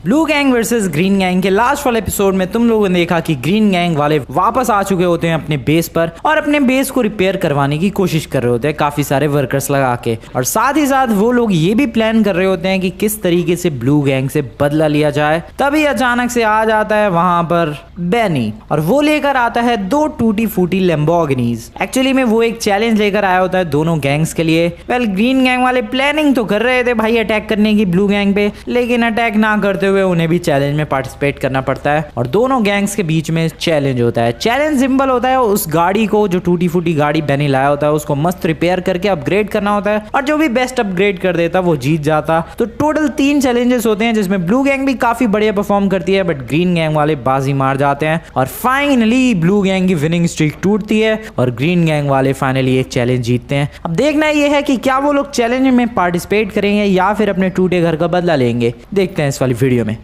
Blue gang versus green gang के last वाले episode में तुम लोगों ने देखा कि ग्रीन गैंग वाले वापस आ चुके होते हैं अपने बेस पर और अपने बेस को रिपेयर करवाने की कोशिश कर रहे होते हैं काफी सारे वर्कर्स लगा के। और साथ ही साथ वो लोग ये भी प्लान कर रहे होते हैं कि किस तरीके से ब्लू गैंग से बदला लिया जाए। तभी अचानक से आ जाता है वहां पर बेनी और वो लेकर आता है 2 टूटी फूटी लैम्बोर्गिनीज। एक्चुअली में वो एक चैलेंज लेकर आया होता है दोनों गैंग्स के लिए। वेल ग्रीन गैंग वाले प्लानिंग तो कर रहे थे भाई अटैक करने की ब्लू गैंग पे, लेकिन अटैक ना करते हुए उन्हें भी चैलेंज में पार्टिसिपेट करना पड़ता है और दोनों गैंग्स के बीच में चैलेंज होता है। चैलेंज सिंपल होता है, उस गाड़ी को जो टूटी फूटी गाड़ी बेनी लाया होता है उसको मस्त रिपेयर करके अपग्रेड करना होता है और जो भी बेस्ट अपग्रेड कर देता वो जीत जाता। तो टोटल 3 चैलेंजेस होते हैं जिसमें ब्लू गैंग भी काफी बढ़िया परफॉर्म करती है बट ग्रीन गैंग वाले बाजी मार जाते हैं और फाइनली ब्लू गैंग की विनिंग स्ट्रीक टूटती है और ग्रीन गैंग वाले फाइनली एक चैलेंज जीतते हैं। अब देखना ये है कि क्या वो लोग चैलेंज में पार्टिसिपेट करेंगे या फिर अपने टूटे घर का बदला लेंगे। देखते हैं इस वाली वीडियो में।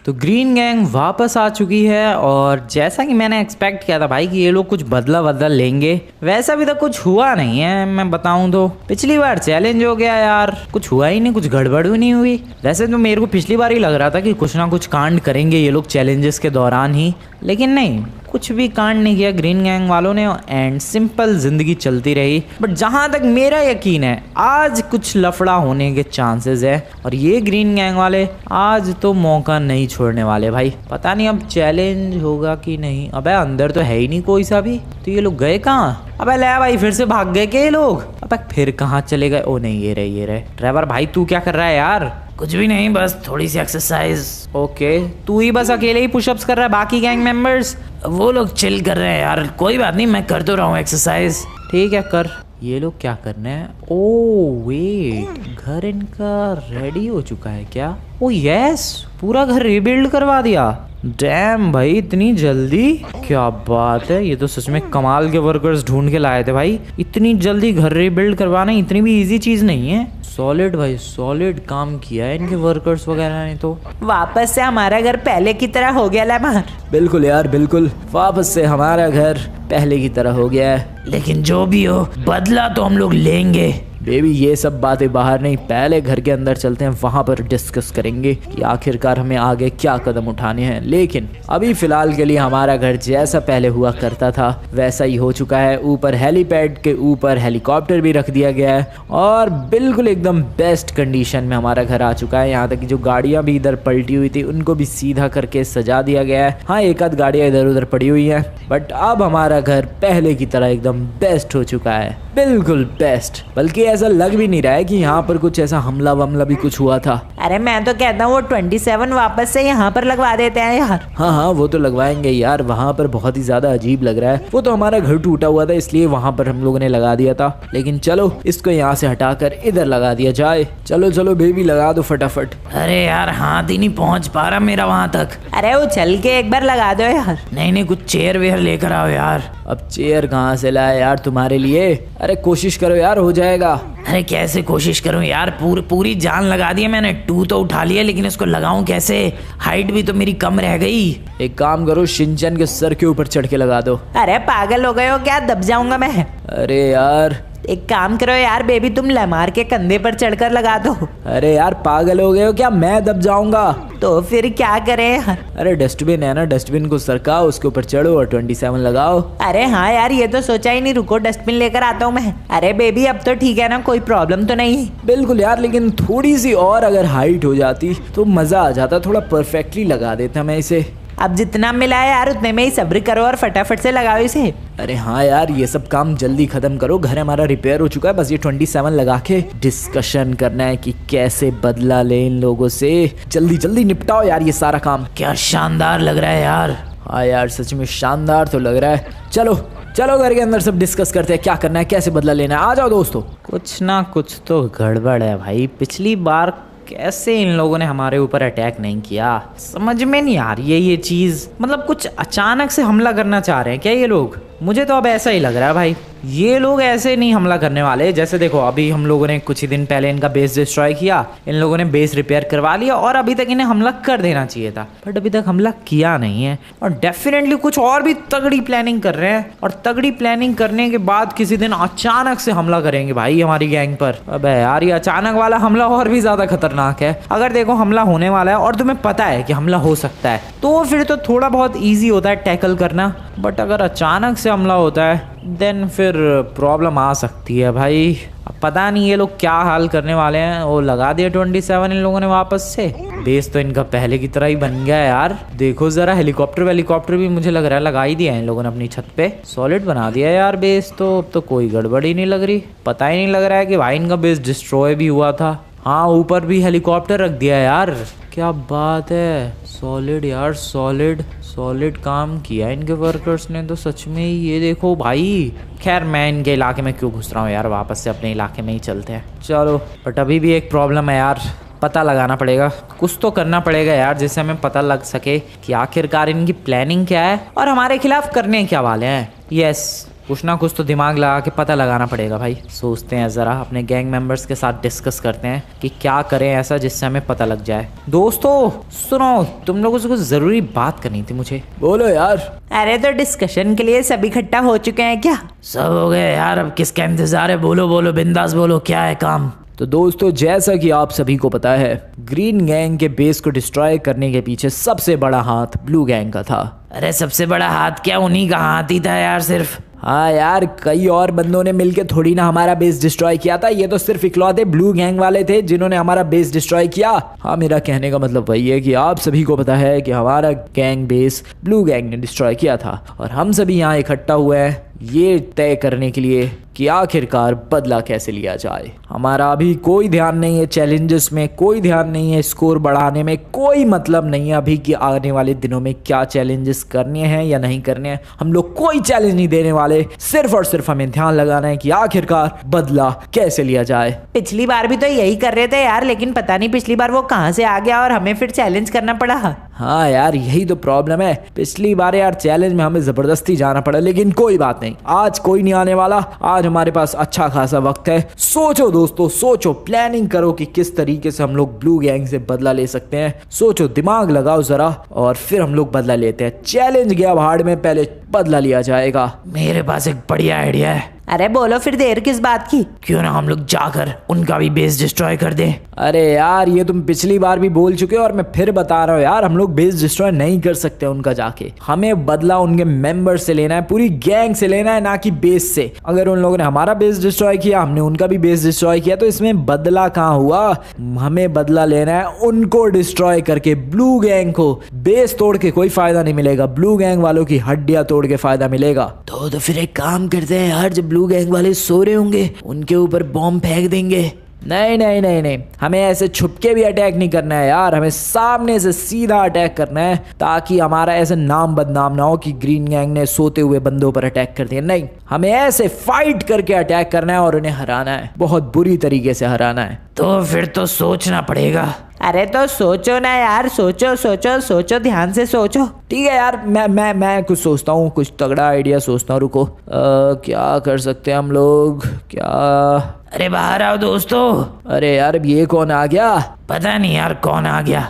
तो ग्रीन गैंग वापस आ चुकी है और जैसा कि मैंने एक्सपेक्ट किया था भाई कि ये लोग कुछ बदला लेंगे, वैसा भी तो कुछ हुआ नहीं है। मैं बताऊं तो पिछली बार चैलेंज हो गया यार, कुछ हुआ ही नहीं, कुछ गड़बड़ भी नहीं हुई। वैसे तो मेरे को पिछली बार ही लग रहा था कि कुछ ना कुछ कांड करेंगे ये लोग चैलेंजेस के दौरान ही, लेकिन नहीं, कुछ भी कांड नहीं किया ग्रीन गैंग वालों ने एंड सिंपल जिंदगी चलती रही। बट जहां तक मेरा यकीन है आज कुछ लफड़ा होने के चांसेस है और ये ग्रीन गैंग वाले आज तो मौका नहीं छोड़ने वाले भाई। पता नहीं अब चैलेंज होगा कि नहीं। अबे अंदर तो है ही नहीं कोई सा भी, तो ये लोग गए कहाँ? अबे ले भाई फिर से भाग गए क्या ये लोग? अबे फिर कहाँ चले गए? ओ नहीं, ये रहे ड्राइवर भाई, तू क्या कर रहा है यार? कुछ भी नहीं, बस थोड़ी सी एक्सरसाइज। ओके, तू ही बस अकेले ही पुशअप्स कर रहा है, बाकी गैंग मेंबर्स वो लोग चिल कर रहे हैं यार। कोई बात नहीं, मैं कर तो रहा हूँ एक्सरसाइज। ठीक है कर। ये लोग क्या करने हैं? ओ वेट, घर इनका रेडी हो चुका है क्या? ओ यस, पूरा घर रिबिल्ड करवा दिया। डैम भाई इतनी जल्दी, क्या बात है। ये तो सच में कमाल के वर्कर्स ढूंढ के लाए थे भाई। इतनी जल्दी घर रिबिल्ड करवाना इतनी भी इजी चीज नहीं है। सॉलिड भाई, सॉलिड काम किया है इनके वर्कर्स वगैरह ने। तो वापस से हमारा घर पहले की तरह हो गया लैमर। बिल्कुल यार बिल्कुल, वापस से हमारा घर पहले की तरह हो गया है। लेकिन जो भी हो बदला तो हम लोग लेंगे। बेबी ये सब बातें बाहर नहीं, पहले घर के अंदर चलते हैं, वहां पर डिस्कस करेंगे कि आखिरकार हमें आगे क्या कदम उठाने हैं। लेकिन अभी फिलहाल के लिए हमारा घर जैसा पहले हुआ करता था वैसा ही हो चुका है। ऊपर हेलीपैड के ऊपर हेलीकॉप्टर भी रख दिया गया है और बिल्कुल एकदम बेस्ट कंडीशन में हमारा घर आ चुका है। यहाँ तक कि जो गाड़ियां भी इधर पलटी हुई थी उनको भी सीधा करके सजा दिया गया है। हाँ, एक आध गाड़ियां इधर उधर पड़ी हुई है बट अब हमारा घर पहले की तरह एकदम बेस्ट हो चुका है, बिल्कुल बेस्ट। बल्कि ऐसा लग भी नहीं रहा है कि यहाँ पर कुछ ऐसा हमला वमला भी कुछ हुआ था। अरे मैं तो कहता हूँ वो 27 वापस से यहाँ पर लगवा देते हैं यार। हाँ वो तो लगवाएंगे यार, वहाँ पर बहुत ही ज्यादा अजीब लग रहा है। वो तो हमारा घर टूटा हुआ था इसलिए वहाँ पर हम लोगों ने लगा दिया था, लेकिन चलो इसको यहाँ से हटाकर इधर लगा दिया जाए। चलो बेबी लगा दो फटाफट। अरे यार हाथ ही नहीं पहुँच पा रहा मेरा वहाँ तक। अरे वो चल के एक बार लगा दो यार। नहीं कुछ चेयर वेयर लेकर आओ यार। अब चेयर कहाँ से लाए यार तुम्हारे लिए? अरे कोशिश करो यार, हो जाएगा। अरे कैसे कोशिश करूं यार, पूरी जान लगा दी है मैंने। 2 तो उठा लिया लेकिन इसको लगाऊं कैसे? हाइट भी तो मेरी कम रह गई। एक काम करो, शिनचैन के सर के ऊपर चढ़ के लगा दो। अरे पागल हो गए हो क्या? दब जाऊंगा मैं। अरे यार एक काम करो यार बेबी, तुम लमार के कंधे पर चढ़कर लगा दो। अरे यार पागल हो गए हो क्या? मैं दब जाऊंगा तो फिर क्या करें यार? अरे डस्टबिन है ना, डस्टबिन को सरकाओ, उसके ऊपर चढ़ो और 27 लगाओ। अरे हाँ यार ये तो सोचा ही नहीं, रुको डस्टबिन लेकर आता हूँ मैं। अरे बेबी अब तो ठीक है ना, कोई प्रॉब्लम तो नहीं? बिल्कुल यार, लेकिन थोड़ी सी और अगर हाइट हो जाती तो मजा आ जाता, थोड़ा परफेक्टली लगा देता मैं इसे। अब जितना मिला है यार उतने में ही सब्र करो और फटाफट से लगाओ इसे। अरे हाँ यार ये सब काम जल्दी खत्म करो, घर हमारा रिपेयर हो चुका है, बस ये 27 लगा के डिस्कशन करना है कि कैसे बदला ले इन लोगों से। जल्दी निपटाओ यार ये सारा काम। क्या शानदार लग रहा है यार। हाँ यार सच में शानदार तो लग रहा है। चलो घर के अंदर सब डिस्कस करते हैं क्या करना है, कैसे बदला लेना है। आ जाओ दोस्तों। कुछ ना कुछ तो गड़बड़ है भाई। पिछली बार कैसे इन लोगों ने हमारे ऊपर अटैक नहीं किया, समझ में नहीं आ रही है ये चीज। मतलब कुछ अचानक से हमला करना चाह रहे हैं क्या ये लोग? मुझे तो अब ऐसा ही लग रहा है भाई, ये लोग ऐसे नहीं हमला करने वाले। जैसे देखो अभी हम लोगों ने कुछ ही दिन पहले इनका बेस डिस्ट्रॉय किया, इन लोगों ने बेस रिपेयर करवा लिया और अभी तक इन्हें हमला कर देना चाहिए था, बट अभी तक हमला किया नहीं है। और डेफिनेटली कुछ और भी तगड़ी प्लानिंग कर रहे हैं, और तगड़ी प्लानिंग करने के बाद किसी दिन अचानक से हमला करेंगे भाई हमारी गैंग पर। अबे यार ये अचानक वाला हमला और भी ज्यादा खतरनाक है। अगर देखो हमला होने वाला है और तुम्हें पता है कि हमला हो सकता है तो फिर तो थोड़ा बहुत ईजी होता है टैकल करना, बट अगर अचानक से हमला होता है देन फिर प्रॉब्लम आ सकती है भाई। अब पता नहीं ये लोग क्या हाल करने वाले हैं। वो लगा दिया 27 इन लोगों ने वापस से। बेस तो इनका पहले की तरह ही बन गया है यार। देखो जरा हेलीकॉप्टर भी मुझे लग रहा है लगा ही दिया है इन लोगों ने अपनी छत पे। सॉलिड बना दिया यार बेस तो। अब तो कोई गड़बड़ ही नहीं लग रही। पता ही नहीं लग रहा है कि भाई इनका बेस डिस्ट्रॉय भी हुआ था। हाँ ऊपर भी हेलीकॉप्टर रख दिया है यार, क्या बात है। सॉलिड यार सॉलिड काम किया इनके वर्कर्स ने तो सच में ही। ये देखो भाई, खैर मैं इनके इलाके में क्यों घुस रहा हूँ यार, वापस से अपने इलाके में ही चलते हैं। चलो बट अभी भी एक प्रॉब्लम है यार, पता लगाना पड़ेगा, कुछ तो करना पड़ेगा यार जिससे हमें पता लग सके कि आखिरकार इनकी प्लानिंग क्या है और हमारे खिलाफ करने क्या वाले हैं। यस, कुछ ना कुछ तो दिमाग लगा के पता लगाना पड़ेगा भाई। सोचते हैं ज़रा अपने गैंग मेंबर्स के साथ डिस्कस करते हैं कि क्या करें ऐसा जिससे हमें पता लग जाए। दोस्तों सुनो, तुम लोगों से कुछ ज़रूरी बात करनी थी मुझे। बोलो यार। अरे तो डिस्कशन के लिए सभी इकट्ठा हो चुके हैं क्या? सब हो गए यार, अब किसका इंतजार है? बोलो बोलो बिंदास बोलो, क्या है काम? तो दोस्तों जैसा कि आप सभी को पता है, ग्रीन गैंग के बेस को डिस्ट्रॉय करने के पीछे सबसे बड़ा हाथ ब्लू गैंग का था। अरे सबसे बड़ा हाथ क्या, उन्हीं का हाथ ही था यार सिर्फ। हाँ यार, कई और बंदों ने मिलके थोड़ी ना हमारा बेस डिस्ट्रॉय किया था। ये तो सिर्फ इकलौते ब्लू गैंग वाले थे जिन्होंने हमारा बेस डिस्ट्रॉय किया। हाँ, मेरा कहने का मतलब वही है कि आप सभी को पता है कि हमारा गैंग बेस ब्लू गैंग ने डिस्ट्रॉय किया था, और हम सभी यहाँ इकट्ठा हुए हैं ये तय करने के लिए कि आखिरकार बदला कैसे लिया जाए। हमारा अभी कोई ध्यान नहीं है चैलेंजेस में, कोई ध्यान नहीं है स्कोर बढ़ाने में, कोई मतलब नहीं है अभी कि आने वाले दिनों में क्या चैलेंजेस करने हैं या नहीं करने हैं। हम लोग कोई चैलेंज नहीं देने वाले, सिर्फ और सिर्फ हमें ध्यान लगाना है कि आखिरकार बदला कैसे लिया जाए। पिछली बार भी तो यही कर रहे थे यार, लेकिन पता नहीं पिछली बार वो कहाँ से आ गया और हमें फिर चैलेंज करना पड़ा। हाँ यार, यही तो प्रॉब्लम है। पिछली बार यार चैलेंज में हमें जबरदस्ती जाना पड़ा, लेकिन कोई बात नहीं, आज कोई नहीं आने वाला। आज हमारे पास अच्छा खासा वक्त है। सोचो दोस्तों, सोचो, प्लानिंग करो कि किस तरीके से हम लोग ब्लू गैंग से बदला ले सकते हैं। सोचो, दिमाग लगाओ जरा, और फिर हम लोग बदला लेते हैं। चैलेंज गया भाड़ में, पहले बदला लिया जाएगा। मेरे पास एक बढ़िया आइडिया है। अरे बोलो फिर, देर किस बात की? क्यों ना हम लोग जाकर उनका भी बेस डिस्ट्रॉय कर दें। अरे यार, ये तुम पिछली बार भी बोल चुके हो और मैं फिर बता रहा हूँ यार, हम लोग बेस डिस्ट्रॉय नहीं कर सकते उनका जाके। हमें बदला उनके मेंबर से लेना है, पूरी गैंग से लेना है, ना कि बेस से। अगर उन लोगों ने हमारा बेस डिस्ट्रॉय किया, हमने उनका भी बेस डिस्ट्रॉय किया, तो इसमें बदला कहाँ हुआ? हमें बदला लेना है उनको डिस्ट्रॉय करके। ब्लू गैंग को बेस तोड़ के कोई फायदा नहीं मिलेगा, ब्लू गैंग वालों की हड्डियां तोड़ के फायदा मिलेगा। तो फिर एक काम करते हैं यार, जब ब्लू गैंग वाले सो रहे होंगे उनके ऊपर बॉम्ब फेंक देंगे। नहीं नहीं नहीं नहीं, हमें ऐसे छुपके भी अटैक नहीं करना है यार, हमें सामने से सीधा अटैक करना है, ताकि हमारा ऐसे नाम बदनाम ना हो कि ग्रीन गैंग ने सोते हुए बंदों पर अटैक कर दिया। नहीं, हमें ऐसे फाइट करके अटैक करना है और उन्हें हराना है, बहुत बुरी तरीके से हराना है। तो फिर तो सोचना पड़ेगा। अरे तो सोचो ना यार, सोचो सोचो सोचो, ध्यान से सोचो। ठीक है यार, मैं कुछ सोचता हूँ, कुछ तगड़ा आइडिया सोचता हूँ। रुको, क्या कर सकते हैं हम लोग? क्या? अरे बाहर आओ दोस्तों। अरे यार, अब ये कौन आ गया? पता नहीं यार कौन आ गया।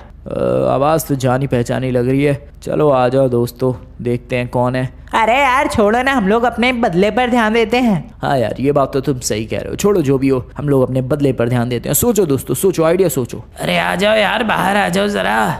आवाज तो जानी पहचानी लग रही है। चलो आ जाओ दोस्तों, देखते हैं कौन है। अरे यार छोड़ो ना, हम लोग अपने बदले पर ध्यान देते हैं। हाँ यार, ये बात तो तुम सही कह रहे हो। छोड़ो जो भी हो, हम लोग अपने बदले पर ध्यान देते हैं। सोचो दोस्तों, सोचो, आइडिया सोचो। अरे आ जाओ यार, बाहर आ जाओ जरा।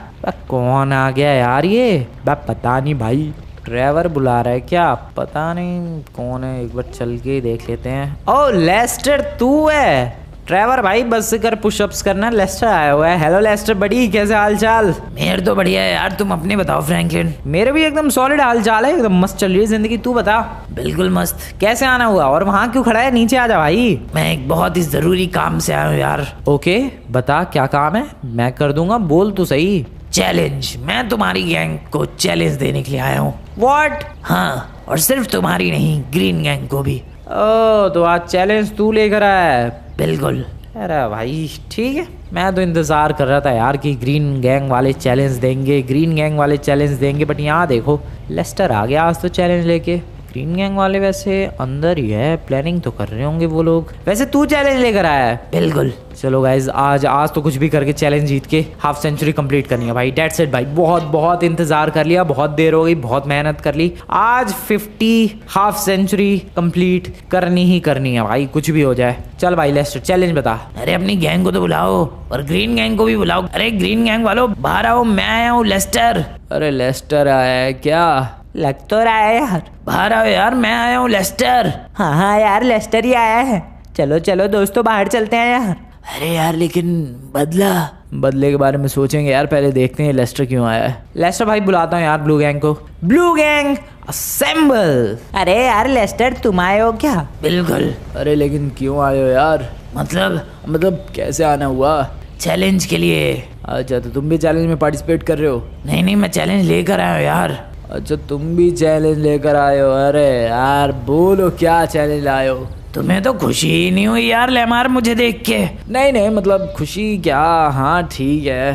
कौन आ गया यार ये? पता नहीं भाई, ड्राइवर बुला रहा है क्या? पता नहीं कौन है, एक बार चल के देख लेते हैं। ओ लेस्टर, तू है? ड्राइवर भाई बस से कर, पुशअप्स करना। लेस्टर आया हुआ है। हेलो लेस्टर बड़ी, कैसे हाल चाल? मेरे तो बढ़िया है यार, तुम अपने बताओ फ्रैंकलिन। मेरे भी एकदम सॉलिड हाल चाल है, एकदम मस्त चल रही है जिंदगी। तू बता। बिल्कुल मस्त। कैसे आना हुआ और वहाँ क्यों खड़ा है? नीचे आ जा भाई। मैं एक बहुत ही जरूरी काम से आया हूँ यार। ओके बता, क्या काम है? मैं कर दूंगा, बोल तो सही। चैलेंज, मैं तुम्हारी गैंग को चैलेंज देने के लिए आया हूँ। व्हाट? हाँ, और सिर्फ तुम्हारी नहीं, ग्रीन गैंग को भी। ओ, तो आज चैलेंज तू लेकर आया है? बिल्कुल। अरे भाई ठीक है, मैं तो इंतज़ार कर रहा था यार कि ग्रीन गैंग वाले चैलेंज देंगे, ग्रीन गैंग वाले चैलेंज देंगे, बट यहाँ देखो लेस्टर आ गया आज तो चैलेंज लेके। ग्रीन गैंग वाले वैसे अंदर ही है, प्लानिंग तो कर रहे होंगे वो लोग। वैसे तू चैलेंज लेकर आया है? बिल्कुल। चलो गाइज, आज तो कुछ भी करके चैलेंज जीत के हाफ सेंचुरी कंप्लीट करनी है भाई। डेट्स इट भाई, बहुत बहुत इंतजार कर लिया, बहुत देर हो गई, बहुत मेहनत कर ली। आज 50 हाफ सेंचुरी कंप्लीट करनी ही करनी है भाई, कुछ भी हो जाए। चल भाई लेस्टर, चैलेंज बता। अरे अपनी गैंग को तो बुलाओ और ग्रीन गैंग को भी बुलाओ। अरे ग्रीन गैंग वालों बाहर आओ, मैं आया हूँ लेस्टर। अरे लेस्टर आया है क्या? लग तो रहा है यार। बाहर आओ यार, मैं आया हूँ लेस्टर। हाँ हाँ यार, लेस्टर ही आया है। चलो चलो दोस्तों, बाहर चलते हैं यार। अरे यार लेकिन बदले के बारे में सोचेंगे यार, पहले देखते हैं लेस्टर क्यों आया है। लेस्टर भाई बुलाता हूँ यार ब्लू गैंग को। Blue gang assemble. अरे यार लेस्टर, तुम आए हो क्या? बिल्कुल। अरे लेकिन क्यों आए हो यार? मतलब कैसे आना हुआ? चैलेंज के लिए। अच्छा, तो तुम भी चैलेंज में पार्टिसिपेट कर रहे हो? नहीं, मैं चैलेंज लेकर आया हूँ यार। अच्छा, तुम भी चैलेंज लेकर आए हो? अरे यार बोलो, क्या चैलेंज लाए हो? तुम्हें तो खुशी ही नहीं हुई यार लेमार मुझे देख के? नहीं, मतलब खुशी क्या, हाँ ठीक है।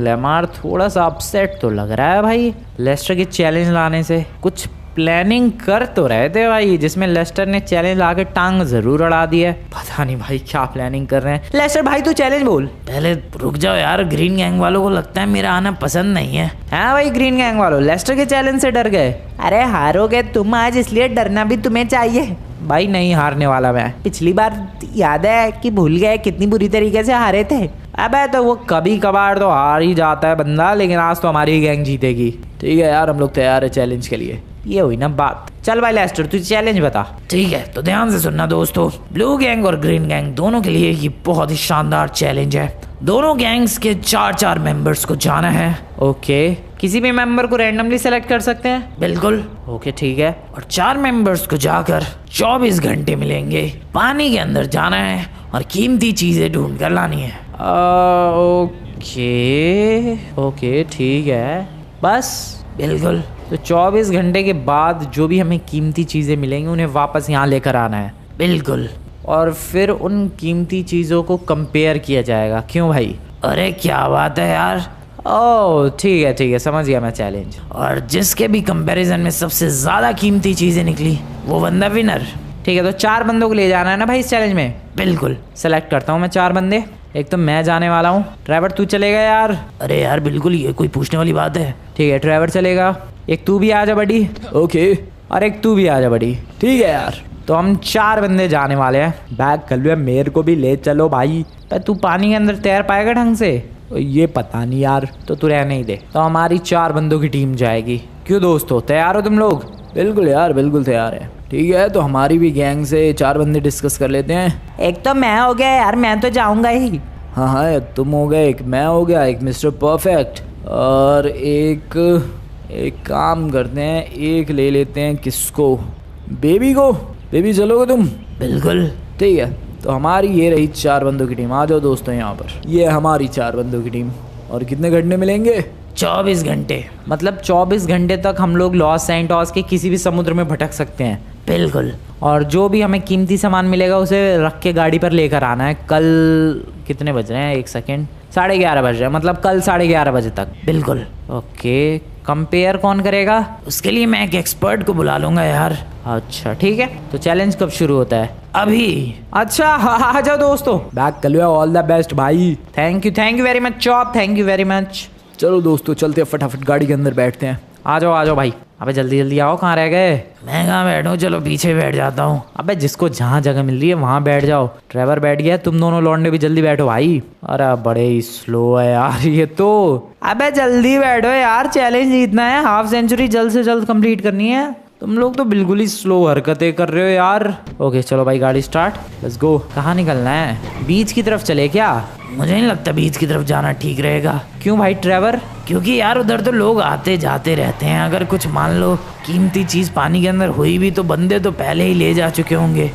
लेमार थोड़ा सा अपसेट तो लग रहा है भाई लेस्टर के चैलेंज लाने से। कुछ प्लानिंग कर तो रहे थे भाई, जिसमें लेस्टर ने चैलेंज ला के टांग जरूर अड़ा दी है। पता नहीं भाई क्या प्लानिंग कर रहे हैं। लेस्टर भाई तू चैलेंज बोल। पहले रुक जाओ यार, ग्रीन गैंग वालों को लगता है मेरा आना पसंद नहीं है। हाँ भाई, ग्रीन गैंग वालों लेस्टर के चैलेंज से डर गए। अरे हारोगे तुम आज, इसलिए डरना भी तुम्हें चाहिए। भाई नहीं हारने वाला मैं। पिछली बार याद है कि भूल गए कितनी बुरी तरीके से हारे थे। अबे तो वो कभी कभार तो हार ही जाता है बंदा, लेकिन आज तो हमारी गैंग जीतेगी। ठीक है यार, हम लोग तैयार है चैलेंज के लिए। ये हुई ना बात। चल भाई लेस्टर, तू चैलेंज बता। ठीक है, तो ध्यान से सुनना दोस्तों। ब्लू गैंग और ग्रीन गैंग दोनों के लिए ये बहुत ही शानदार चैलेंज है। दोनों गैंग्स के 4 मेंबर्स को जाना है। ओके, किसी भी मेंबर को रैंडमली सेलेक्ट कर सकते हैं? बिल्कुल। ओके ठीक है। और 4 मेंबर्स को जाकर 24 घंटे मिलेंगे। पानी के अंदर जाना है और कीमती चीजें ढूंढ कर लानी है। ओके ठीक है, बस। बिल्कुल। तो 24 घंटे के बाद जो भी हमें कीमती चीज़ें मिलेंगी उन्हें वापस यहाँ लेकर आना है। बिल्कुल। और फिर उन कीमती चीज़ों को कंपेयर किया जाएगा। क्यों भाई? अरे क्या बात है यार। ओह ठीक है, समझ गया मैं चैलेंज। और जिसके भी कंपैरिजन में सबसे ज़्यादा कीमती चीज़ें निकली वो बंदा विनर। ठीक है, तो 4 बंदों को ले जाना है ना भाई इस चैलेंज में? बिल्कुल। सेलेक्ट करता हूँ मैं 4 बंदे। एक तो मैं जाने वाला हूँ। ट्रैवर तू चलेगा यार? अरे यार बिल्कुल, ये कोई पूछने वाली बात है? ठीक है, ट्रैवर चलेगा। एक तू भी आ जा बड़ी। ओके। और एक तू भी आ जा बड़ी। ठीक है यार। तो हम 4 बंदे जाने वाले हैं। बैग कर लो, मेरे को भी ले चलो भाई। पर तू पानी के अंदर तैर पाएगा ढंग से? ये पता नहीं यार। तो तू रहने ही दे। तो हमारी 4 बंदों की टीम जाएगी। क्यों दोस्तों, तैयार हो तुम लोग? बिल्कुल यार, बिल्कुल तैयार है। ठीक है, तो हमारी भी गैंग से 4 बंदे डिस्कस कर लेते हैं। एक तो मैं हो गया यार, मैं तो जाऊंगा ही। हाँ, तुम हो गए, एक मैं हो गया, एक मिस्टर परफेक्ट, और एक काम करते हैं, एक ले लेते हैं किसको? बेबी को। बेबी चलोगे तुम? बिल्कुल। ठीक है, तो हमारी ये रही 4 बंदों की टीम। आ जाओ दोस्तों यहाँ पर। ये हमारी 4 बंदों की टीम। और कितने घंटे मिलेंगे? 24 घंटे। मतलब 24 घंटे तक हम लोग लॉस सैंटोस के किसी भी समुद्र में भटक सकते हैं। बिल्कुल। और जो भी हमें कीमती सामान मिलेगा उसे रख के गाड़ी पर लेकर आना है। कल कितने बज रहे हैं? 1 सेकेंड, 11:30 बज रहे हैं, मतलब कल 11:30 बजे तक। बिल्कुल। ओके, कंपेयर कौन करेगा? उसके लिए मैं एक एक्सपर्ट को बुला लूंगा यार। अच्छा ठीक है, तो चैलेंज कब शुरू होता है? अभी। अच्छा आ जाओ दोस्तों। बैक कर लो, ऑल द बेस्ट भाई। Thank you very much chop, thank you very much. चलो दोस्तों, चलते हैं, फटाफट गाड़ी के अंदर बैठते हैं। आ जाओ भाई। अबे जल्दी आओ, कहाँ रह गए? मैं कहाँ बैठूं, चलो पीछे बैठ जाता हूँ। अबे जिसको जहाँ जगह मिल रही है वहाँ बैठ जाओ। ट्रैवर बैठ गया, तुम दोनों लौंडे भी जल्दी बैठो भाई। अरे बड़े ही स्लो है यार ये तो। अबे जल्दी बैठो यार, चैलेंज जीतना है, हाफ सेंचुरी जल्द से जल्द कंप्लीट करनी है। तुम लोग तो बिल्कुल ही स्लो हरकतें कर रहे हो यार। ओके चलो भाई, गाड़ी स्टार्ट, लेट्स गो। कहाँ निकलना है? बीच की तरफ चले क्या? मुझे नहीं लगता बीच की तरफ जाना ठीक रहेगा। क्यों भाई ट्रैवर? क्योंकि यार उधर तो लोग आते जाते रहते हैं। अगर कुछ मान लो कीमती चीज पानी के अंदर हुई भी तो बंदे तो पहले ही ले जा चुके होंगे।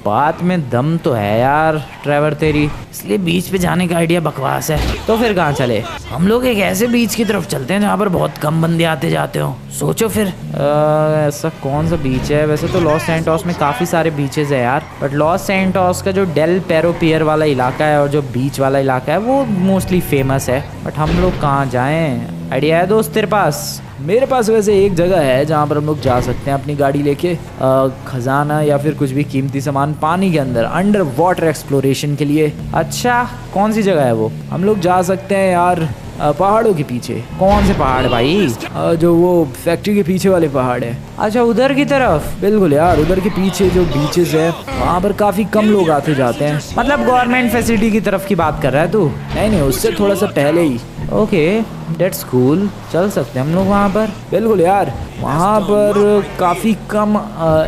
बात में दम तो है यार ट्रैवर तेरी। इसलिए बीच पे जाने का आइडिया बकवास है। तो फिर कहाँ चले? हम लोग एक ऐसे बीच की तरफ चलते हैं जहाँ पर बहुत कम बंदे आते जाते हो। सोचो फिर। ऐसा कौन सा बीच है? वैसे तो लॉस सैंटोस में काफ़ी सारे बीचेस है यार, बट लॉस सैंटोस का जो डेल पेरो पियर वाला इलाका है और जो बीच वाला इलाका है वो मोस्टली फेमस है। बट हम लोग कहाँ जाएं? आइडिया है दोस्त तेरे पास? मेरे पास वैसे एक जगह है जहाँ पर हम लोग जा सकते हैं अपनी गाड़ी लेके, खजाना या फिर कुछ भी कीमती सामान पानी के अंदर अंडर वाटर एक्सप्लोरेशन के लिए। अच्छा, कौन सी जगह है वो? हम लोग जा सकते हैं यार पहाड़ों के पीछे। कौन से पहाड़ भाई? जो वो फैक्ट्री के पीछे वाले पहाड़ है। अच्छा, उधर की तरफ? बिल्कुल यार, उधर के पीछे जो बीचेस है वहाँ पर काफ़ी कम लोग आते जाते हैं। मतलब गवर्नमेंट फैसिलिटी की तरफ की बात कर रहा है तू? नहीं, उससे थोड़ा सा पहले ही। ओके, डेट्स कूल, चल सकते हैं हम लोग वहाँ पर। बिल्कुल यार, वहाँ पर काफ़ी कम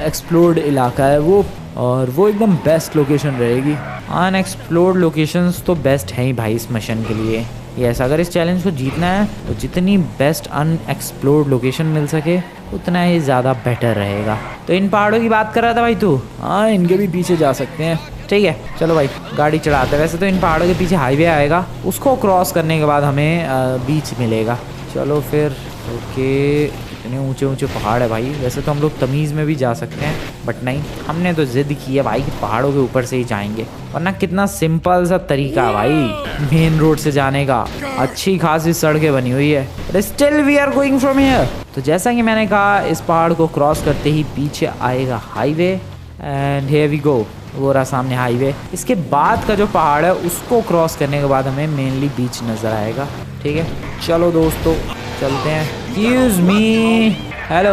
एक्सप्लोर्ड इलाका है वो, और वो एकदम बेस्ट लोकेशन रहेगी। अनएक्सप्लोर्ड लोकेशंस तो बेस्ट हैं ही भाई इस मिशन के लिए। यस, अगर इस चैलेंज को जीतना है तो जितनी बेस्ट अनएक्सप्लोर्ड लोकेशन मिल सके उतना ही ज़्यादा बेटर रहेगा। तो इन पहाड़ों की बात कर रहा था भाई तू? हाँ, इनके भी पीछे जा सकते हैं। ठीक है, चलो भाई गाड़ी चढ़ाते हैं। वैसे तो इन पहाड़ों के पीछे हाईवे आएगा, उसको क्रॉस करने के बाद हमें बीच मिलेगा। चलो फिर। ओके, इतने ऊंचे ऊंचे पहाड़ है भाई। वैसे तो हम लोग तमीज़ में भी जा सकते हैं, बट नहीं, हमने तो जिद की है भाई कि पहाड़ों के ऊपर से ही जाएंगे। वरना कितना सिंपल सा तरीका है भाई मेन रोड से जाने का। अच्छी खासी सड़कें बनी हुई है, but still we are going from here. तो जैसा कि मैंने कहा, इस पहाड़ को क्रॉस करते ही पीछे आएगा highway, and here we go. वो रहा सामने हाईवे। इसके बाद का जो पहाड़ है उसको क्रॉस करने के बाद हमें मेनली बीच नज़र आएगा। ठीक है, चलो दोस्तों चलते हैं। Excuse me, hello,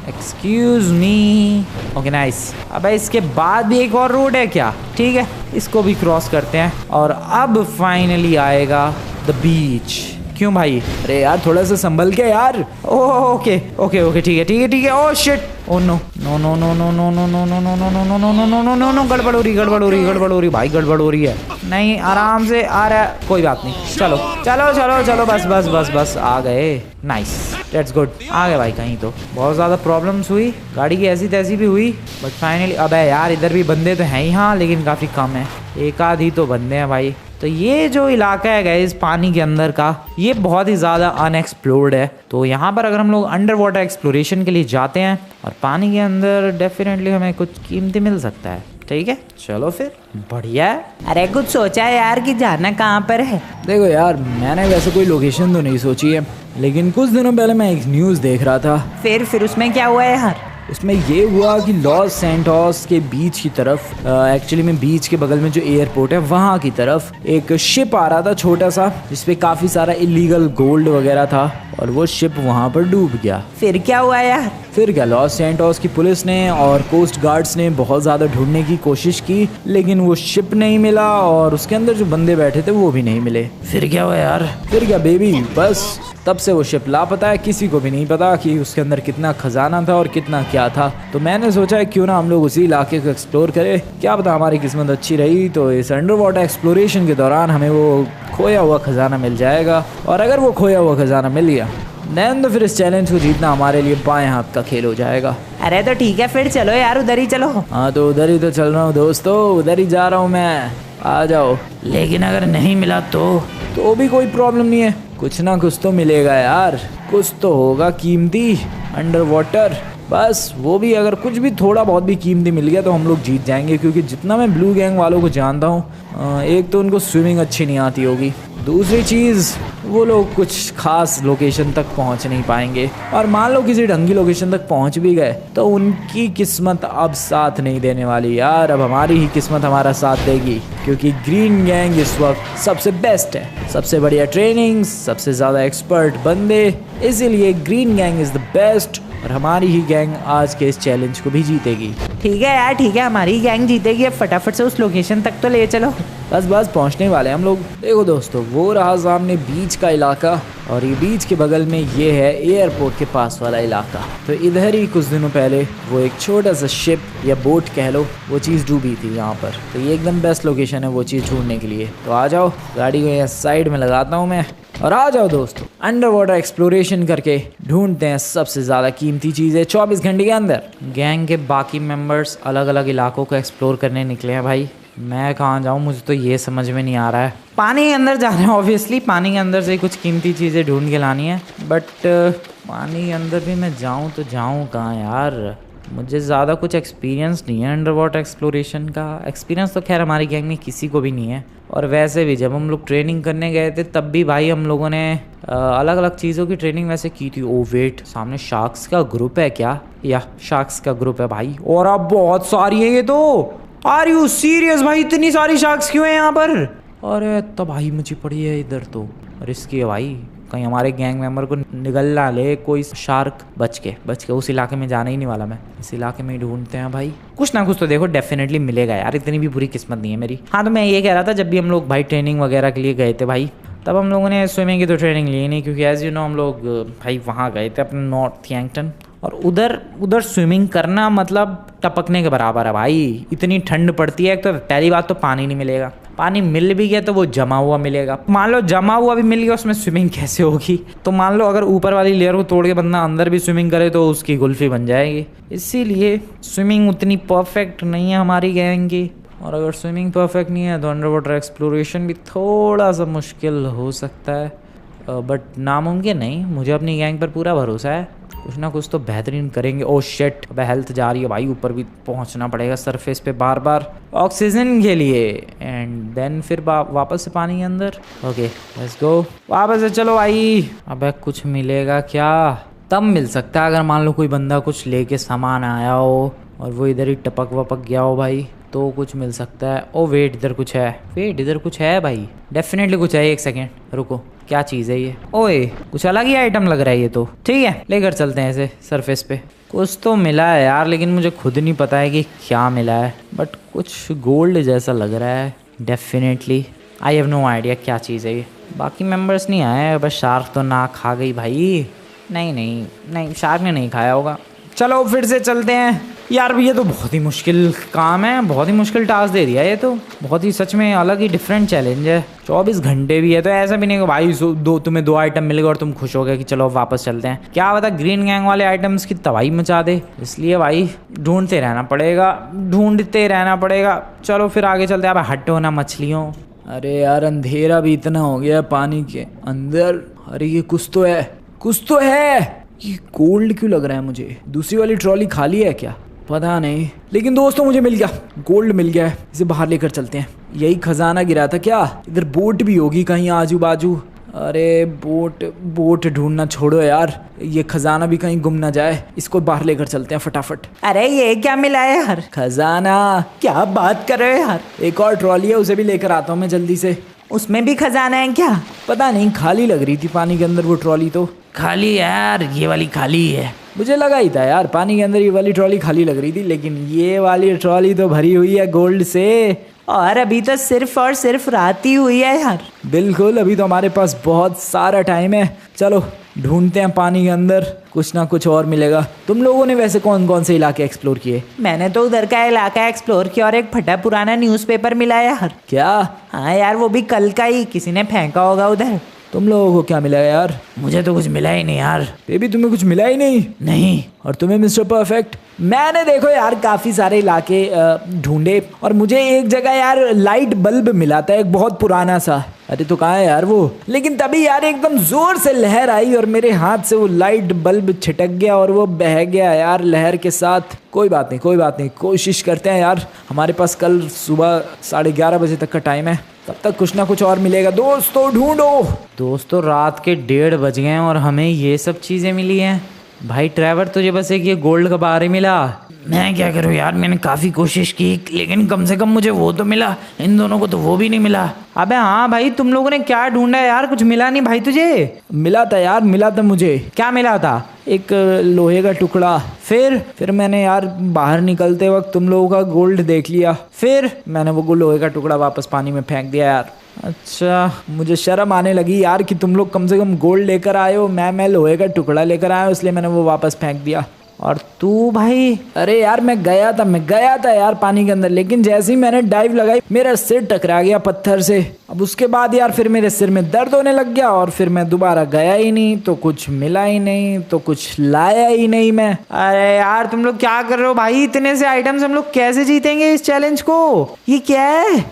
excuse me. Okay nice. अब इसके बाद भी एक और रोड है क्या? ठीक है, इसको भी क्रॉस करते हैं और अब फाइनली आएगा द बीच। क्यों भाई? अरे यार, थोड़ा सा संभल के यार। ओके ओके ओके, ठीक है ठीक है ठीक है। Oh shit, oh no no no no no no no no no no no no no no no no no no, गड़बड़ हो रही गड़बड़ हो रही गड़बड़ हो रही भाई, गड़बड़ हो रही है। नहीं, आराम से आ रहा है, कोई बात नहीं। चलो चलो चलो चलो, बस बस बस बस, आ गए। नाइस, दैट्स गुड, आ गए भाई। कहीं तो बहुत ज़्यादा प्रॉब्लम्स हुई, गाड़ी की ऐसी तैसी भी हुई, बट फाइनली। अबे यार, इधर भी बंदे तो हैं ही, हाँ, लेकिन काफ़ी कम है, एक आध ही तो बंदे हैं भाई। तो ये जो इलाका है गाइस पानी के अंदर का, ये बहुत ही ज़्यादा अनएक्सप्लोर्ड है। तो यहाँ पर अगर हम लोग अंडर वाटर एक्सप्लोरेशन के लिए जाते हैं और पानी के अंदर, डेफिनेटली हमें कुछ कीमती मिल सकता है। ठीक है, चलो फिर, बढ़िया है। अरे कुछ सोचा है यार कि जाना कहाँ पर है? देखो यार, मैंने वैसे कोई लोकेशन तो नहीं सोची है, लेकिन कुछ दिनों पहले मैं एक न्यूज़ देख रहा था। फिर उसमें क्या हुआ है यार? उसमें ये हुआ कि लॉस सैंटोस के बीच की तरफ, एक्चुअली में बीच के बगल में जो एयरपोर्ट है वहाँ की तरफ एक शिप आ रहा था छोटा सा, जिसपे काफ़ी सारा इलीगल गोल्ड वगैरह था, और वो शिप वहाँ पर डूब गया। फिर क्या हुआ यार? फिर क्या, लॉस सैंटोस की पुलिस ने और कोस्ट गार्ड्स ने बहुत ज़्यादा ढूंढने की कोशिश की, लेकिन वो शिप नहीं मिला और उसके अंदर जो बंदे बैठे थे वो भी नहीं मिले। फिर क्या हुआ यार? फिर क्या बेबी, बस तब से वो शिप लापता है। किसी को भी नहीं पता कि उसके अंदर कितना खजाना था और कितना क्या था। तो मैंने सोचा क्यों ना हम लोग उसी इलाके को एक्सप्लोर करें, क्या पता हमारी किस्मत अच्छी रही तो इस अंडर वाटर एक्सप्लोरेशन के दौरान हमें वो खोया हुआ खजाना मिल जाएगा। और अगर वो खोया हुआ खजाना मिल गया देन तो फिर इस चैलेंज को जीतना हमारे लिए बाएं हाथ का खेल हो जाएगा। अरे तो ठीक है, फिर चलो यार, उधर ही चलो। हाँ, तो उधर ही तो चल रहा हूँ दोस्तों, उधर ही जा रहा हूँ मैं, आ जाओ। लेकिन अगर नहीं मिला तो भी कोई प्रॉब्लम नहीं है, कुछ ना कुछ तो मिलेगा यार, कुछ तो होगा कीमती अंडर वाटर। बस वो भी, अगर कुछ भी थोड़ा बहुत भी कीमती मिल गया तो हम लोग जीत जाएंगे। क्योंकि जितना मैं ब्लू गैंग वालों को जानता हूँ, एक तो उनको स्विमिंग अच्छी नहीं आती होगी, दूसरी चीज़ वो लोग कुछ खास लोकेशन तक पहुंच नहीं पाएंगे, और मान लो किसी ढंगी लोकेशन तक पहुंच भी गए तो उनकी किस्मत अब साथ नहीं देने वाली यार। अब हमारी ही किस्मत हमारा साथ देगी, क्योंकि ग्रीन गैंग इस वक्त सबसे बेस्ट है, सबसे बढ़िया ट्रेनिंग, सबसे ज़्यादा एक्सपर्ट बंदे, इसीलिए green gang is the best, और हमारी ही गैंग आज के इस चैलेंज को भी जीतेगी। ठीक है यार, ठीक है, हमारी गैंग जीतेगी। अब फटाफट से उस लोकेशन तक तो ले चलो। बस बस पहुंचने वाले हम लोग। देखो दोस्तों, वो रहा सामने बीच का इलाका, और ये बीच के बगल में ये है एयरपोर्ट के पास वाला इलाका। तो इधर ही कुछ दिनों पहले वो एक छोटा सा शिप या बोट कह लो, वो चीज़ डूबी थी यहाँ पर। तो ये एकदम बेस्ट लोकेशन है वो चीज़ ढूंढने के लिए। तो आ जाओ, गाड़ी को यहाँ साइड में लगाता हूँ मैं, और आ जाओ दोस्तों, अंडर वाटर एक्सप्लोरेशन करके ढूंढते हैं सबसे ज़्यादा कीमती चीज़ें 24 घंटे के अंदर। गैंग के बाकी मेंबर्स अलग अलग इलाकों को एक्सप्लोर करने निकले हैं भाई। मैं कहाँ जाऊँ, मुझे तो ये समझ में नहीं आ रहा है। पानी के अंदर जा रहे हैं ऑब्वियसली, पानी के अंदर से कुछ कीमती चीज़ें ढूंढ के लानी है, बट पानी के अंदर भी मैं जाऊँ तो जाऊँ कहाँ यार। मुझे ज़्यादा कुछ एक्सपीरियंस नहीं है अंडर वाटर एक्सप्लोरेशन का। एक्सपीरियंस तो खैर हमारी गैंग में किसी को भी नहीं है। और वैसे भी जब हम लोग ट्रेनिंग करने गए थे तब भी भाई हम लोगों ने अलग अलग चीज़ों की ट्रेनिंग वैसे की थी। ओ वेट, सामने शार्क्स का ग्रुप है क्या? या शार्क्स का ग्रुप है भाई। और अब बहुत सारी है ये तो। आर यू सीरियस भाई, इतनी सारी शार्क्स क्यों है यहाँ पर? अरे तो भाई मुझे पड़ी है इधर तो रिस्की है भाई, कहीं हमारे गैंग मेंबर को निगल ना ले कोई शार्क। बच के उस इलाके में जाना ही नहीं वाला मैं, इस इलाके में ही ढूंढते हैं भाई। कुछ ना कुछ तो देखो डेफिनेटली मिलेगा यार, इतनी भी बुरी किस्मत नहीं है मेरी। हाँ तो मैं ये कह रहा था, जब भी हम लोग भाई ट्रेनिंग वगैरह के लिए गए थे भाई, तब हम लोगों ने स्विमिंग की तो ट्रेनिंग ली नहीं, क्योंकि एज यू नो हम लोग भाई वहाँ गए थे अपने नॉर्थ यंगटन, और उधर स्विमिंग करना मतलब टपकने के बराबर है भाई। इतनी ठंड पड़ती है। एक तो पहली बात तो पानी नहीं मिलेगा, पानी मिल भी गया तो वो जमा हुआ मिलेगा। मान लो जमा हुआ भी मिल गया, उसमें स्विमिंग कैसे होगी? तो मान लो अगर ऊपर वाली लेयर को तोड़ के बंदा अंदर भी स्विमिंग करे तो उसकी गुल्फी बन जाएगी। इसीलिए स्विमिंग उतनी परफेक्ट नहीं है हमारी गैंग की। और अगर स्विमिंग परफेक्ट नहीं है तो अंडर वाटर एक्सप्लोरेशन भी थोड़ा सा मुश्किल हो सकता है, बट नामुमकिन नहीं। मुझे अपनी गैंग पर पूरा भरोसा है, कुछ ना कुछ तो बेहतरीन करेंगे। ओ शिट, अबे हेल्थ जा रही है भाई, ऊपर भी पहुंचना पड़ेगा सरफेस पे बार बार ऑक्सीजन के लिए, एंड देन फिर वापस से पानी के अंदर। ओके लेट्स गो, वापस से चलो भाई। अबे कुछ मिलेगा क्या? तब मिल सकता है अगर मान लो कोई बंदा कुछ लेके सामान आया हो और वो इधर ही टपक वपक गया हो भाई, तो कुछ मिल सकता है। ओ वेट, इधर कुछ है। वेट, इधर कुछ है भाई, डेफिनेटली कुछ है। एक सेकेंड रुको, क्या चीज़ है ये? ओए कुछ अलग ही आइटम लग रहा है ये तो। ठीक है लेकर चलते हैं इसे सरफेस पे। कुछ तो मिला है यार, लेकिन मुझे खुद नहीं पता है कि क्या मिला है, बट कुछ गोल्ड जैसा लग रहा है definitely. I have no idea क्या चीज़ है ये। बाकी मेंबर्स नहीं आए, बस शार्क तो ना खा गई भाई। नहीं शार्क ने नहीं खाया होगा। चलो फिर से चलते हैं यार। ये तो बहुत ही मुश्किल काम है, बहुत ही मुश्किल टास्क दे दिया ये तो। बहुत ही सच में अलग ही डिफरेंट चैलेंज है। 24 घंटे भी है, तो ऐसा भी नहीं कि भाई तुम्हें 2 आइटम मिल गए और तुम खुश हो गए कि चलो वापस चलते हैं। क्या पता ग्रीन गैंग वाले आइटम्स की तबाही मचा दे, इसलिए भाई ढूंढते रहना पड़ेगा। चलो फिर आगे चलते हैं। अब हटो ना मछलियों। अरे यार अंधेरा भी इतना हो गया पानी के अंदर। अरे ये कुछ तो है। ये गोल्ड क्यों लग रहा है मुझे? दूसरी वाली ट्रॉली खाली है क्या? पता नहीं, लेकिन दोस्तों मुझे मिल गया, गोल्ड मिल गया है। इसे बाहर लेकर चलते हैं। यही खजाना गिरा था क्या? इधर बोट भी होगी कहीं आजू बाजू। अरे बोट ढूंढना छोड़ो यार, ये खजाना भी कहीं गुम ना जाए। इसको बाहर लेकर चलते हैं फटाफट। अरे ये क्या मिला है यार? खजाना। क्या बात कर रहे हो यार? एक और ट्रॉली है, उसे भी लेकर आता हूँ मैं जल्दी से। उसमें भी खजाना है क्या? पता नहीं, खाली लग रही थी पानी के अंदर वो ट्रॉली तो। खाली यार, ये वाली खाली है। मुझे लगा ही था यार, पानी के अंदर ये वाली ट्रॉली खाली लग रही थी, लेकिन ये वाली ट्रॉली तो भरी हुई है गोल्ड से। और अभी तो सिर्फ और सिर्फ रात ही हुई है यार। बिल्कुल, अभी तो हमारे पास बहुत सारा टाइम है। चलो ढूंढते हैं पानी के अंदर, कुछ ना कुछ और मिलेगा। तुम लोगों ने वैसे कौन कौन से इलाके एक्सप्लोर किए? मैंने तो उधर का इलाका एक्सप्लोर किया और एक फटा पुराना न्यूज़पेपर मिला है यार। क्या? हाँ यार, वो भी कल का ही, किसी ने फेंका होगा उधर। तुम लोगों को क्या मिला यार? मुझे तो कुछ मिला ही नहीं यार। बेबी तुम्हें कुछ मिला ही नहीं? नहीं। और तुम्हें मिस्टर परफेक्ट? मैंने देखो यार काफ़ी सारे इलाके ढूंढे, और मुझे एक जगह यार लाइट बल्ब मिला था, एक बहुत पुराना सा। अरे तो कहाँ है यार वो? लेकिन तभी यार एकदम जोर से लहर आई और मेरे हाथ से वो लाइट बल्ब छिटक गया और वो बह गया यार लहर के साथ। कोई बात नहीं, कोशिश करते हैं यार। हमारे पास कल सुबह 11:30 बजे तक का टाइम है, तब तक कुछ ना कुछ और मिलेगा। दोस्तों ढूंढो। दोस्तों रात के 1:30 बज गए हैं और हमें ये सब चीज़ें मिली हैं। भाई ट्रैवर तुझे बस एक ये गोल्ड का बार ही मिला। मैं क्या करूँ यार, मैंने काफ़ी कोशिश की, लेकिन कम से कम मुझे वो तो मिला। इन दोनों को तो वो भी नहीं मिला। अबे हाँ भाई, तुम लोगों ने क्या ढूंढा यार? कुछ मिला नहीं भाई तुझे? मिला था यार, मिला था मुझे। क्या मिला था? एक लोहे का टुकड़ा। फिर मैंने यार बाहर निकलते वक्त तुम लोगों का गोल्ड देख लिया, फिर मैंने वो लोहे का टुकड़ा वापस पानी में फेंक दिया यार। अच्छा, मुझे शर्म आने लगी यार कि तुम लोग कम से कम गोल्ड लेकर आए हो, मैं लोहे का टुकड़ा लेकर आया हूँ, इसलिए मैंने वो वापस फेंक दिया। और तू भाई? अरे यार मैं गया था यार पानी के अंदर, लेकिन जैसे ही मैंने डाइव लगाई मेरा सिर टकरा गया पत्थर से। अब उसके बाद यार फिर मेरे सिर में दर्द होने लग गया और फिर मैं दोबारा गया ही नहीं, तो कुछ मिला ही नहीं, तो कुछ लाया ही नहीं मैं। अरे यार तुम लोग क्या कर रहे हो भाई? इतने से आइटम्स हम लोग कैसे जीतेंगे इस चैलेंज को? ये क्या है?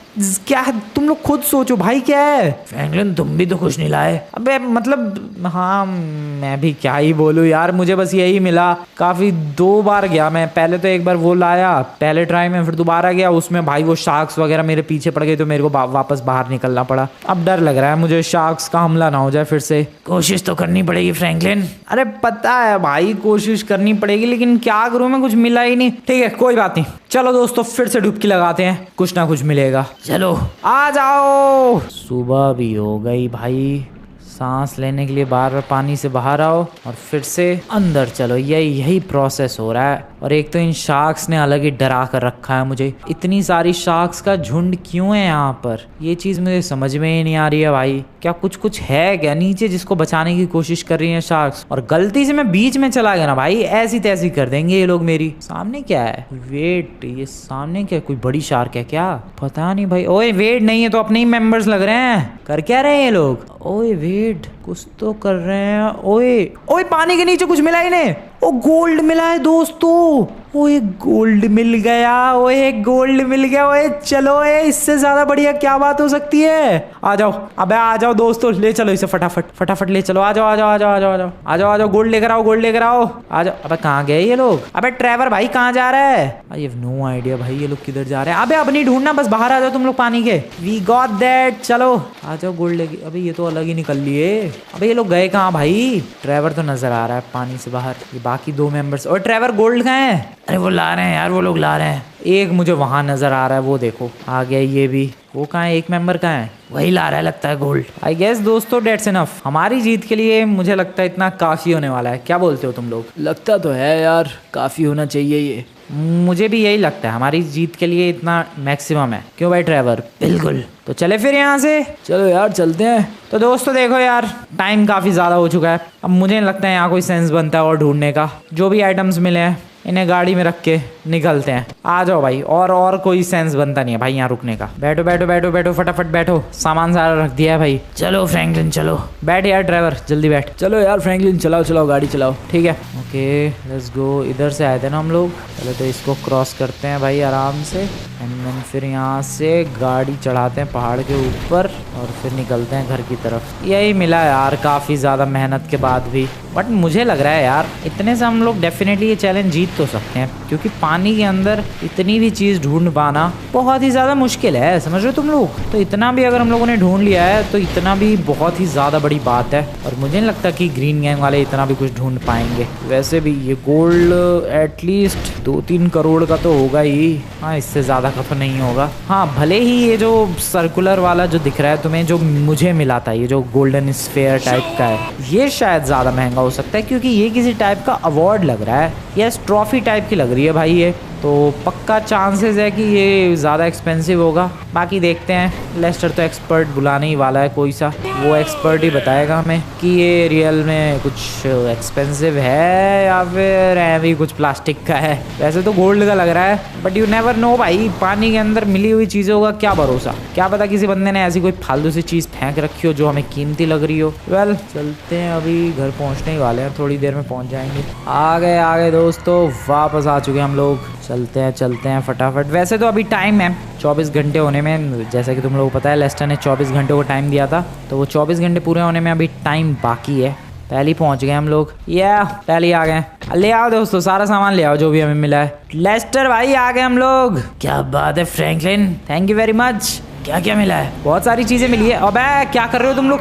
क्या है, तुम लोग खुद सोचो भाई क्या है। फ्रैंकलिन तुम भी तो कुछ नहीं लाए। अबे मतलब हाँ मैं भी क्या ही बोलूँ यार, मुझे बस यही मिला। काफी 2 बार गया मैं, पहले तो एक बार वो लाया पहले ट्राई में, फिर दोबारा गया उसमें भाई वो शार्क्स वगैरह मेरे पीछे पड़ गए तो मेरे को वापस बाहर निकलना पड़ा। अब डर लग रहा है मुझे शार्क्स का हमला ना हो जाए फिर से। कोशिश तो करनी पड़ेगी फ्रैंकलिन। अरे पता है भाई कोशिश करनी पड़ेगी, लेकिन क्या करूं मैं, कुछ मिला ही नहीं। ठीक है कोई बात नहीं, चलो दोस्तों फिर से डुबकी लगाते हैं, कुछ ना कुछ मिलेगा। चलो आ जाओ। सुबह भी हो गई भाई, सांस लेने के लिए बार बार पानी से बाहर आओ और फिर से अंदर चलो, यही प्रोसेस हो रहा है। और एक तो इन शार्क्स ने अलग ही डरा कर रखा है मुझे। इतनी सारी शार्क्स का झुंड क्यों है यहाँ पर, ये चीज़ मुझे समझ में ही नहीं आ रही है भाई। क्या कुछ है क्या नीचे जिसको बचाने की कोशिश कर रही है शार्क्स, और गलती से मैं बीच में चला गया ना भाई, ऐसी तैसी कर देंगे ये लोग मेरी। सामने क्या है, वेट ये सामने क्या, कोई बड़ी शार्क है क्या, पता नहीं भाई। ओए वेट नहीं है तो अपने ही मेंबर्स लग रहे हैं, कर क्या रहे हैं ये लोग। ओए वेट कुछ तो कर रहे हैं। ओए ओए पानी के नीचे कुछ मिला इन्हें, ओ गोल्ड मिला है दोस्तों। ओए गोल्ड मिल गया, ओए गोल्ड मिल गया। ओए चलो ओए, इससे ज्यादा बढ़िया क्या बात हो सकती है। आ जाओ अबे आ जाओ दोस्तों, ले चलो इसे फटाफट ले चलो। आ जाओ आ जाओ आ जाओ आ जाओ आ जाओ आ जाओ आ जाओ, गोल्ड लेकर आओ गोल्ड लेकर आओ। आ जाओ। अबे कहाँ गए ये लोग, अबे ट्रेवर भाई कहाँ जा रहा है। आई हैव नो आइडिया भाई ये लोग किधर जा रहे हैं। अबे अब नहीं ढूंढना, बस बाहर आ जाओ तुम लोग पानी के। वी गॉट दैट, चलो आ जाओ गोल्ड लेके। अबे ये तो अलग ही निकल लिए। अबे ये लोग गए कहाँ भाई, ट्रेवर तो नजर आ रहा है पानी से बाहर, ये बाकी 2 मेंबर्स। और ट्रेवर गोल्ड कहाँ है। अरे वो ला रहे हैं यार, वो लोग ला रहे हैं। एक मुझे वहां नजर आ रहा है, वो देखो आ गया ये भी। वो कहाँ है, एक मेंबर कहाँ है, वही ला रहा है लगता है गोल्ड। आई गेस दोस्तों डेट्स इनफ, हमारी जीत के लिए मुझे लगता है इतना काफी होने वाला है। क्या बोलते हो तुम लोग। लगता तो है यार काफ़ी होना चाहिए ये। मुझे भी यही लगता है, हमारी जीत के लिए इतना मैक्सिमम है। क्यों भाई ट्रेवर। बिल्कुल। तो चले फिर यहाँ से। चलो यार चलते हैं। तो दोस्तों देखो यार टाइम काफ़ी ज़्यादा हो चुका है, अब मुझे नहीं लगता है यहाँ कोई सेंस बनता है और ढूंढने का। जो भी आइटम्स मिले हैं इन्हें गाड़ी में रख के निकलते हैं। आ जाओ भाई, और कोई सेंस बनता नहीं है भाई यहाँ रुकने का। बैठो बैठो बैठो बैठो फटाफट बैठो, सामान सारा रख दिया है भाई। चलो फ्रैंकलिन चलो। बैठ यार ड्राइवर जल्दी बैठ। चलो यार फ्रैंकलिन चलाओ गाड़ी चलाओ। ठीक है ओके लेट्स गो। इधर से आए थे ना हम लोग, पहले तो इसको क्रॉस करते हैं भाई आराम से, एंड देन फिर यहाँ से गाड़ी चढ़ाते हैं पहाड़ के ऊपर और फिर निकलते हैं घर की तरफ। यही मिला यार काफ़ी ज़्यादा मेहनत के बाद भी, बट मुझे लग रहा है यार इतने से हम लोग डेफिनेटली ये चैलेंज जीत तो सकते हैं, क्योंकि पानी के अंदर इतनी भी चीज़ ढूंढ पाना बहुत ही ज़्यादा मुश्किल है, समझ रहे हो तुम लोग। तो इतना भी अगर हम लोगों ने ढूंढ लिया है तो इतना भी बहुत ही ज़्यादा बड़ी बात है, और मुझे नहीं लगता कि ग्रीन गैंग वाले इतना भी कुछ ढूंढ पाएंगे। वैसे भी ये गोल्ड एटलीस्ट 2-3 करोड़ का तो होगा ही, हाँ इससे ज़्यादा का तो नहीं होगा। हाँ भले ही ये जो सर्कुलर वाला जो दिख रहा है तुम्हें, जो मुझे मिला था ये जो गोल्डन स्फेयर टाइप का है, ये शायद ज़्यादा महंगा हो सकता है, क्योंकि ये किसी टाइप का अवार्ड लग रहा है, यस ट्रॉफी टाइप की लग रही है भाई ये, तो पक्का चांसेस है कि ये ज़्यादा एक्सपेंसिव होगा। बाकी देखते हैं, लेस्टर तो एक्सपर्ट बुलाने ही वाला है कोई सा, वो एक्सपर्ट ही बताएगा हमें कि ये रियल में कुछ एक्सपेंसिव है या फिर भी कुछ प्लास्टिक का है। वैसे तो गोल्ड का लग रहा है, बट यू नेवर नो भाई, पानी के अंदर मिली हुई चीज़ों का क्या भरोसा, क्या पता किसी बंदे ने ऐसी कोई फालतू सी चीज़ फेंक रखी हो जो हमें कीमती लग रही हो। वेल चलते हैं, अभी घर पहुँचने ही वाले हैं, थोड़ी देर में पहुँच जाएंगे। आ गए दोस्तों, वापस आ चुके हम लोग। चलते हैं फटाफट। वैसे तो अभी टाइम है 24 घंटे होने में, जैसा कि तुम लोगों को पता है लेस्टर ने 24 घंटे को टाइम दिया था, तो वो 24 घंटे पूरे होने में अभी टाइम बाकी है। पहले ही पहुंच गए हम लोग, पहले ही आ गए। ले आओ दोस्तों सारा सामान ले आओ जो भी हमें मिला है। लेस्टर भाई आ गए हम लोग। क्या बात है Franklin, thank you very much. क्या क्या मिला है। बहुत सारी चीजें मिली है। अबे क्या कर रहे हो तुम लोग,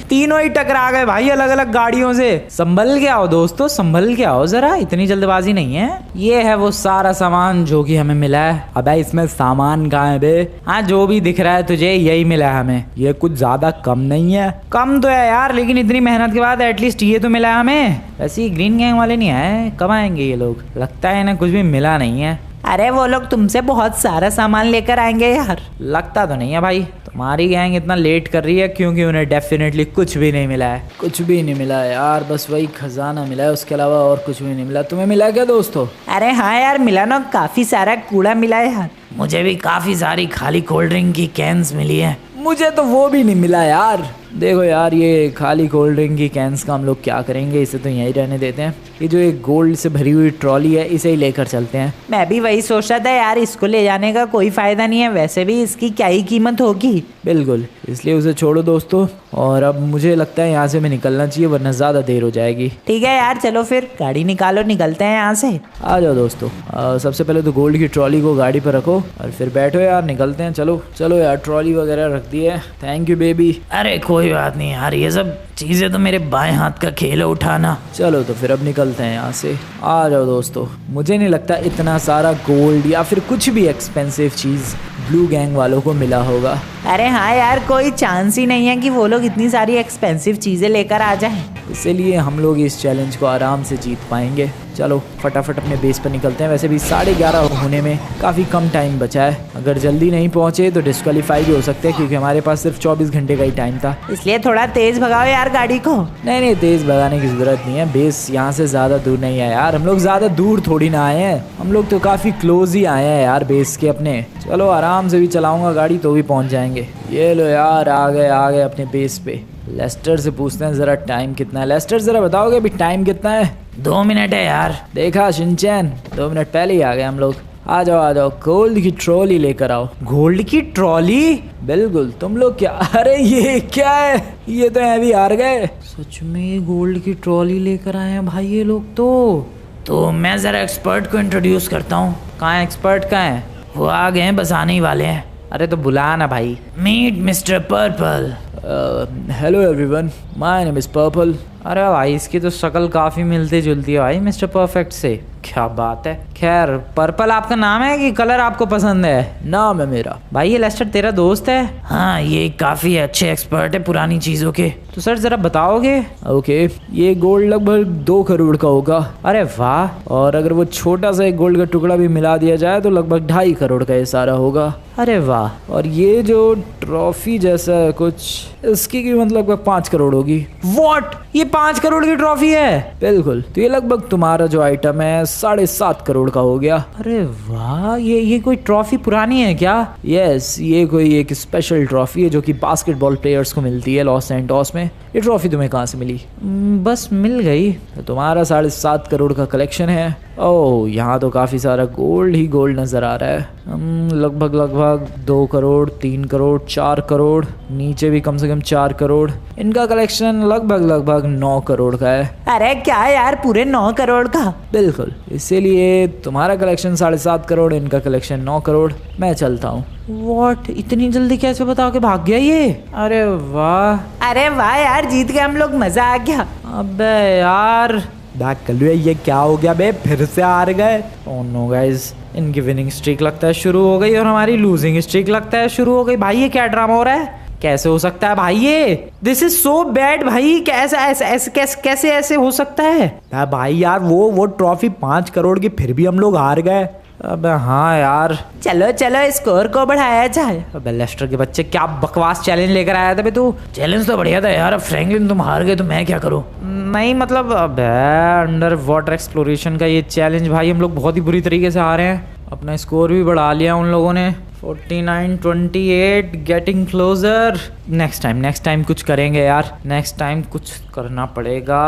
तीनों ही टकरा गए भाई अलग अलग गाड़ियों से। संभल के आओ दोस्तों, संभल के आओ जरा, इतनी जल्दबाजी नहीं है। ये है वो सारा सामान जो कि हमें मिला है। अबे इसमें सामान कहाँ है बे। हाँ जो भी दिख रहा है तुझे यही मिला है हमें। ये कुछ ज्यादा कम नहीं है। कम तो है यार, लेकिन इतनी मेहनत के बाद एटलीस्ट ये तो मिला है हमें। वैसे ही ग्रीन गैंग वाले नहीं आए, कब आएंगे ये लोग, लगता है इन्हें कुछ भी मिला नहीं है। अरे वो लोग तुमसे बहुत सारा सामान लेकर आएंगे यार। लगता तो नहीं है भाई, तुम्हारी गैंग इतना लेट कर रही है क्योंकि उन्हें डेफिनेटली कुछ भी नहीं मिला है। कुछ भी नहीं मिला है यार, बस वही खजाना मिला है, उसके अलावा और कुछ भी नहीं मिला। तुम्हें मिला क्या दोस्तों। अरे हाँ यार मिला ना, काफी सारा कूड़ा मिला है यार। मुझे भी काफी सारी खाली कोल्ड ड्रिंक की कैंस मिली है। मुझे तो वो भी नहीं मिला यार। देखो यार, ये खाली कोल्ड ड्रिंक की कैंस का हम लोग क्या करेंगे, इसे तो यहीं रहने देते हैं। ये जो एक गोल्ड से भरी हुई ट्रॉली है, इसे ही लेकर चलते हैं। मैं भी वही सोच रहा था यार, इसको ले जाने का कोई फायदा नहीं है, वैसे भी इसकी क्या ही कीमत होगी। बिल्कुल, इसलिए उसे छोड़ो दोस्तों। और अब मुझे लगता है यहाँ से हमें निकलना चाहिए, वरना ज़्यादा देर हो जाएगी। ठीक है यार, चलो फिर गाड़ी निकालो, निकलते हैं यहाँ से। आ जाओ दोस्तों। सबसे पहले तो गोल्ड की ट्रॉली को गाड़ी पर रखो और फिर बैठो यार, निकलते हैं। चलो चलो यार, ट्रॉली वगैरह रख दी है। Thank you baby. अरे कोई बात नहीं यार, ये सब चीज़ें तो मेरे बाएं हाथ का खेल है उठाना। चलो तो फिर अब निकलते हैं यहाँ से। आ जाओ दोस्तों। मुझे नहीं लगता इतना सारा गोल्ड या फिर कुछ भी एक्सपेंसिव चीज़ ब्लू गैंग वालों को मिला होगा। अरे हाँ यार, कोई चांस ही नहीं है कि वो लोग इतनी सारी एक्सपेंसिव चीजें लेकर आ जाएं। इसीलिए हम लोग इस चैलेंज को आराम से जीत पाएंगे। चलो फटाफट अपने बेस पर निकलते हैं। वैसे भी 11:30 होने में काफ़ी कम टाइम बचा है। अगर जल्दी नहीं पहुँचे तो डिस्क्वालीफाई भी हो सकते हैं, क्योंकि हमारे पास सिर्फ 24 घंटे का ही टाइम था। इसलिए थोड़ा तेज भगाओ यार गाड़ी को। नहीं, तेज़ भगाने की ज़रूरत नहीं है। बेस यहाँ से ज़्यादा दूर नहीं है यार। हम लोग ज़्यादा दूर थोड़ी ना आए हैं, हम लोग तो काफ़ी क्लोज ही आए हैं यार बेस के अपने। चलो आराम से भी चलाऊँगा गाड़ी तो भी पहुँच जाएंगे। ये लो यार, आ गए अपने बेस पे। लेस्टर से पूछते हैं ज़रा टाइम कितना है। लेस्टर ज़रा बताओगे अभी टाइम कितना है? 2 मिनट है यार। देखा शिनचैन, 2 मिनट पहले ही आ गए हम लोग। आ जाओ, गोल्ड की ट्रॉली लेकर आओ। गोल्ड की ट्रॉली? बिल्कुल। तुम लोग क्या, अरे ये क्या है? ये तो अभी हार गए। सच में गोल्ड की ट्रॉली लेकर आए हैं भाई ये लोग तो मैं ज़रा एक्सपर्ट को इंट्रोड्यूस करता हूँ। कहाँ है एक्सपर्ट? कहाँ है? वो आ गए हैं, बस आने ही वाले हैं। अरे तो बुला ना भाई। Meet mister Purple. Hello everyone, my name is Purple. अरे भाई इसकी तो शक्ल काफ़ी मिलती जुलती है भाई मिस्टर परफेक्ट से। क्या बात है। खैर, पर्पल आपका नाम है कि कलर आपको पसंद है? नाम है मेरा। भाई ये लेस्टर तेरा दोस्त है? हाँ, ये काफ़ी अच्छे एक्सपर्ट है पुरानी चीज़ों के। तो सर ज़रा बताओगे? ओके, ये गोल्ड लगभग 2 करोड़ का होगा। अरे वाह। और अगर वो छोटा सा एक गोल्ड का टुकड़ा भी मिला दिया जाए तो लगभग 2.5 करोड़ का ये सारा होगा। अरे वाह। और ये जो ट्रॉफी जैसा है कुछ, इसकी कीमत लगभग 5 करोड़ होगी। वॉट? ये 5 करोड़ की ट्रॉफी है? बिल्कुल। तो ये लगभग तुम्हारा जो आइटम है 7.5 करोड़ का हो गया। अरे वाह, ये कोई ट्रॉफी पुरानी है क्या? यस, ये कोई एक स्पेशल ट्रॉफी है जो कि बास्केटबॉल प्लेयर्स को मिलती है लॉस एंटोस में। ये ट्रॉफी तुम्हें कहाँ से मिली? बस मिल गई। तो तुम्हारा 7.5 करोड़ का कलेक्शन है। ओह, यहाँ तो काफ़ी सारा गोल्ड ही गोल्ड नज़र आ रहा है। लगभग 2 करोड़, 3 करोड़, 4 करोड़, नीचे भी कम से कम 4 करोड़। इनका कलेक्शन लगभग 9 करोड़ का है। अरे क्या यार, पूरे 9 करोड़ का? बिल्कुल। इसीलिए तुम्हारा कलेक्शन 7.5 करोड़, इनका कलेक्शन 9 करोड़। मैं चलता हूँ। वॉट? इतनी जल्दी कैसे बता के भाग गया ये? अरे वाह। अरे वाह यार, जीत गए हम लोग, मजा आ गया। अबे यार, बैक कर लिया। ये क्या हो गया बे? फिर से हार गए। ओह नो गाइस, इनकी विनिंग स्ट्रीक लगता है शुरू हो गई और हमारी लूजिंग स्ट्रीक लगता है शुरू हो गई। भाई ये क्या ड्रामा हो रहा है? कैसे हो सकता है भाई ये? दिस इज सो बैड भाई। कैसे ऐसे हो सकता है भाई? यार वो ट्रॉफी 5 करोड़ की, फिर भी हम लोग हार गए। अबे हाँ यार। चलो स्कोर को बढ़ाया जाए। अबे लेस्टर के बच्चे, क्या बकवास चैलेंज लेकर आया था बे तू? चैलेंज तो बढ़िया था यार। अब फ्रैंकलिन तुम हार गए तो मैं क्या करूँ? नहीं मतलब, अबे अंडर वाटर एक्सप्लोरेशन का ये चैलेंज भाई हम लोग बहुत ही बुरी तरीके से हारे हैं। अपना स्कोर भी बढ़ा लिया उन लोगों ने। 49-28, गेटिंग क्लोजर। नेक्स्ट टाइम कुछ करेंगे यार। नेक्स्ट टाइम कुछ करना पड़ेगा।